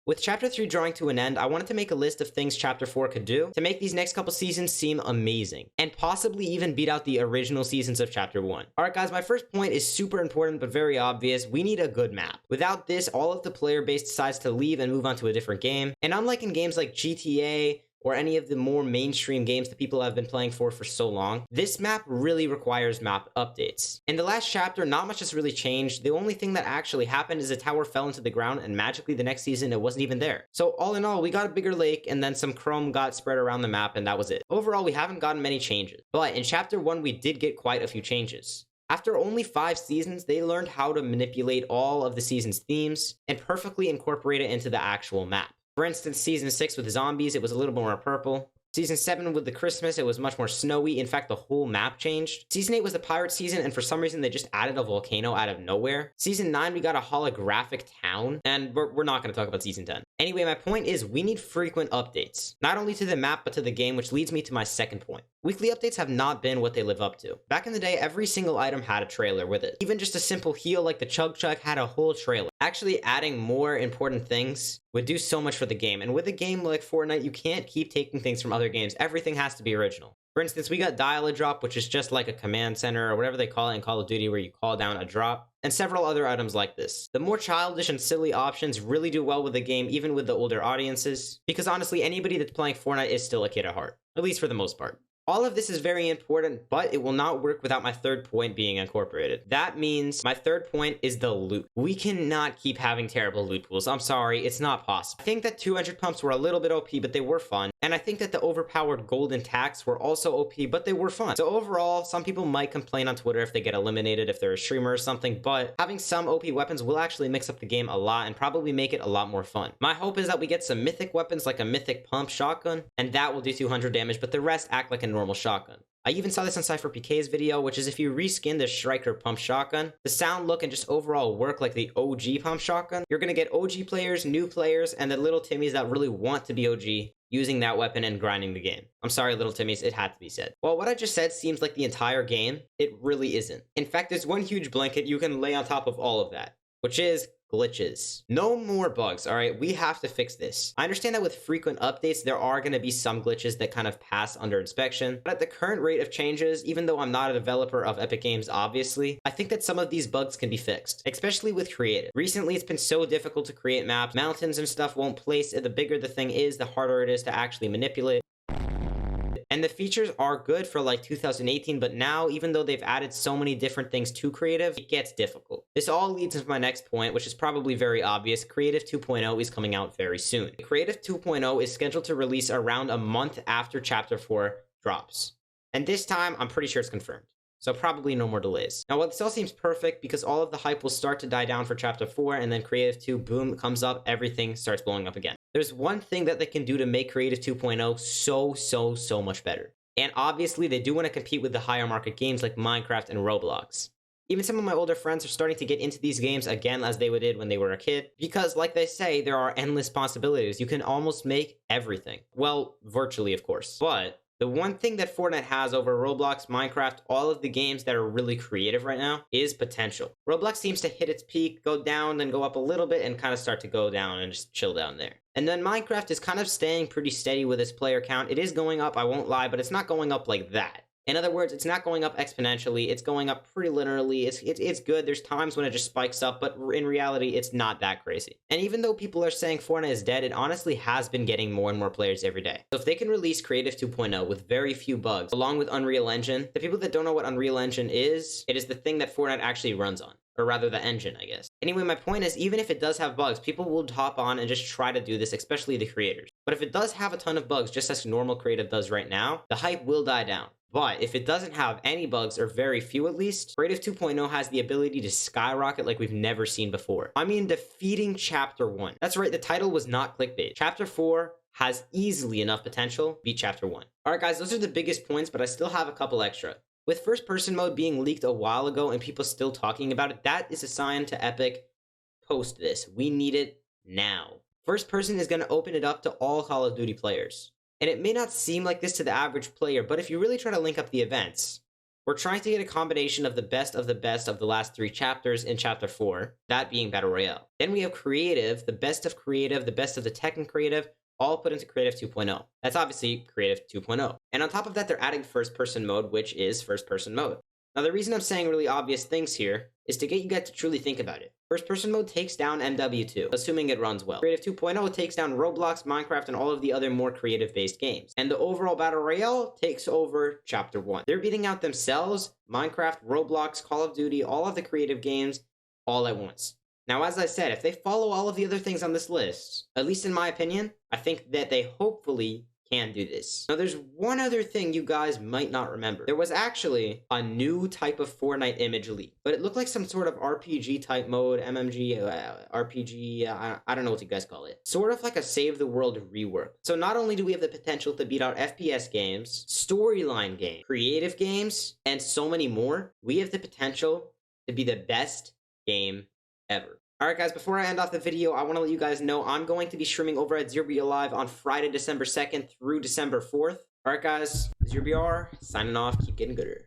With Chapter 3 drawing to an end, I wanted to make a list of things Chapter 4 could do to make these next couple seasons seem amazing, and possibly even beat out the original seasons of Chapter 1. Alright guys, my first point is super important but very obvious. We need a good map. Without this, all of the player base decides to leave and move on to a different game, and unlike in games like GTA, or any of the more mainstream games that people have been playing for so long, this map really requires map updates. In the last chapter, not much has really changed. The only thing that actually happened is a tower fell into the ground, and magically the next season it wasn't even there. So all in all, we got a bigger lake, and then some chrome got spread around the map, and that was it. Overall, we haven't gotten many changes. But in Chapter 1, we did get quite a few changes. After only 5 seasons, they learned how to manipulate all of the season's themes and perfectly incorporate it into the actual map. For instance, Season 6 with the zombies, it was a little more purple. Season 7 with the Christmas, it was much more snowy. In fact, the whole map changed. Season 8 was the pirate season, and for some reason, they just added a volcano out of nowhere. Season 9, we got a holographic town, and we're not going to talk about Season 10. Anyway, my point is, we need frequent updates. Not only to the map, but to the game, which leads me to my second point. Weekly updates have not been what they live up to. Back in the day, every single item had a trailer with it. Even just a simple heal like the Chug Chug had a whole trailer. Actually, adding more important things would do so much for the game. And with a game like Fortnite, you can't keep taking things from other games. Everything has to be original. For instance, we got Dial-A-Drop, which is just like a command center or whatever they call it in Call of Duty, where you call down a drop, and several other items like this. The more childish and silly options really do well with the game, even with the older audiences, because honestly, anybody that's playing Fortnite is still a kid at heart, at least for the most part. All of this is very important, but it will not work without my third point being incorporated. That means my third point is the loot. We cannot keep having terrible loot pools. I'm sorry, it's not possible. I think that 200 pumps were a little bit OP, but they were fun. And I think that the overpowered golden tacks were also OP, but they were fun. So overall, some people might complain on Twitter if they get eliminated, if they're a streamer or something, but having some OP weapons will actually mix up the game a lot and probably make it a lot more fun. My hope is that we get some mythic weapons like a mythic pump shotgun, and that will do 200 damage, but the rest act like a normal shotgun. I even saw this on Cypher PK's video, which is if you reskin the Striker pump shotgun, the sound, look, and just overall work like the OG pump shotgun, you're gonna get OG players, new players, and the little Timmies that really want to be OG using that weapon and grinding the game. I'm sorry, little Timmies, it had to be said. While what I just said seems like the entire game, it really isn't. In fact, there's one huge blanket you can lay on top of all of that, which is glitches. No more bugs, alright? We have to fix this. I understand that with frequent updates, there are going to be some glitches that kind of pass under inspection, but at the current rate of changes, even though I'm not a developer of Epic Games, obviously, I think that some of these bugs can be fixed, especially with creative. Recently, it's been so difficult to create maps. Mountains and stuff won't place. The bigger the thing is, the harder it is to actually manipulate. And the features are good for like 2018, but now, even though they've added so many different things to Creative, it gets difficult. This all leads into my next point, which is probably very obvious. Creative 2.0 is coming out very soon. Creative 2.0 is scheduled to release around a month after Chapter 4 drops. And this time, I'm pretty sure it's confirmed. So probably no more delays. Now, while this all seems perfect, because all of the hype will start to die down for Chapter 4, and then Creative 2, boom, comes up, everything starts blowing up again. There's one thing that they can do to make Creative 2.0 so much better. And obviously, they do want to compete with the higher market games like Minecraft and Roblox. Even some of my older friends are starting to get into these games again as they did when they were a kid, because like they say, there are endless possibilities. You can almost make everything. Well, virtually, of course. But the one thing that Fortnite has over Roblox, Minecraft, all of the games that are really creative right now is potential. Roblox seems to hit its peak, go down, then go up a little bit, and kind of start to go down and just chill down there. And then Minecraft is kind of staying pretty steady with its player count. It is going up, I won't lie, but it's not going up like that. In other words, it's not going up exponentially, it's going up pretty linearly. It's good. There's times when it just spikes up, but in reality, it's not that crazy. And even though people are saying Fortnite is dead, it honestly has been getting more and more players every day. So if they can release Creative 2.0 with very few bugs, along with Unreal Engine, the people that don't know what Unreal Engine is, it is the thing that Fortnite actually runs on. Or rather, the engine, I guess. Anyway, my point is, even if it does have bugs, people will hop on and just try to do this, especially the creators. But if it does have a ton of bugs, just as normal creative does right now, the hype will die down. But if it doesn't have any bugs, or very few at least, Creative 2.0 has the ability to skyrocket like we've never seen before. I mean, defeating Chapter 1. That's right, the title was not clickbait. Chapter 4 has easily enough potential to beat Chapter 1. Alright guys, those are the biggest points, but I still have a couple extra. With first person mode being leaked a while ago and people still talking about it, that is a sign to Epic, post this. We need it now. First person is going to open it up to all Call of Duty players. And it may not seem like this to the average player, but if you really try to link up the events, We're trying to get a combination of the best of the last 3 chapters in Chapter 4, that being Battle Royale. Then we have Creative, the best of Creative, the best of the tech and Creative, all put into Creative 2.0. That's obviously Creative 2.0. And on top of that, they're adding first-person mode, which is first-person mode. Now, the reason I'm saying really obvious things here is to get you guys to truly think about it. First-person mode takes down MW2, assuming it runs well. Creative 2.0 takes down Roblox, Minecraft, and all of the other more creative-based games. And the overall Battle Royale takes over Chapter 1. They're beating out themselves, Minecraft, Roblox, Call of Duty, all of the creative games, all at once. Now, as I said, if they follow all of the other things on this list, at least in my opinion, I think that they hopefully can do this. Now, there's one other thing you guys might not remember. There was actually a new type of Fortnite image leak, but it looked like some sort of RPG type mode, MMG, RPG, I don't know what you guys call it. Sort of like a Save the World rework. So not only do we have the potential to beat out FPS games, storyline games, creative games, and so many more, we have the potential to be the best game ever. Alright guys, before I end off the video, I want to let you guys know I'm going to be streaming over at ZeroBR Live on Friday, December 2nd through December 4th. Alright guys, ZeroBR, signing off, keep getting gooder.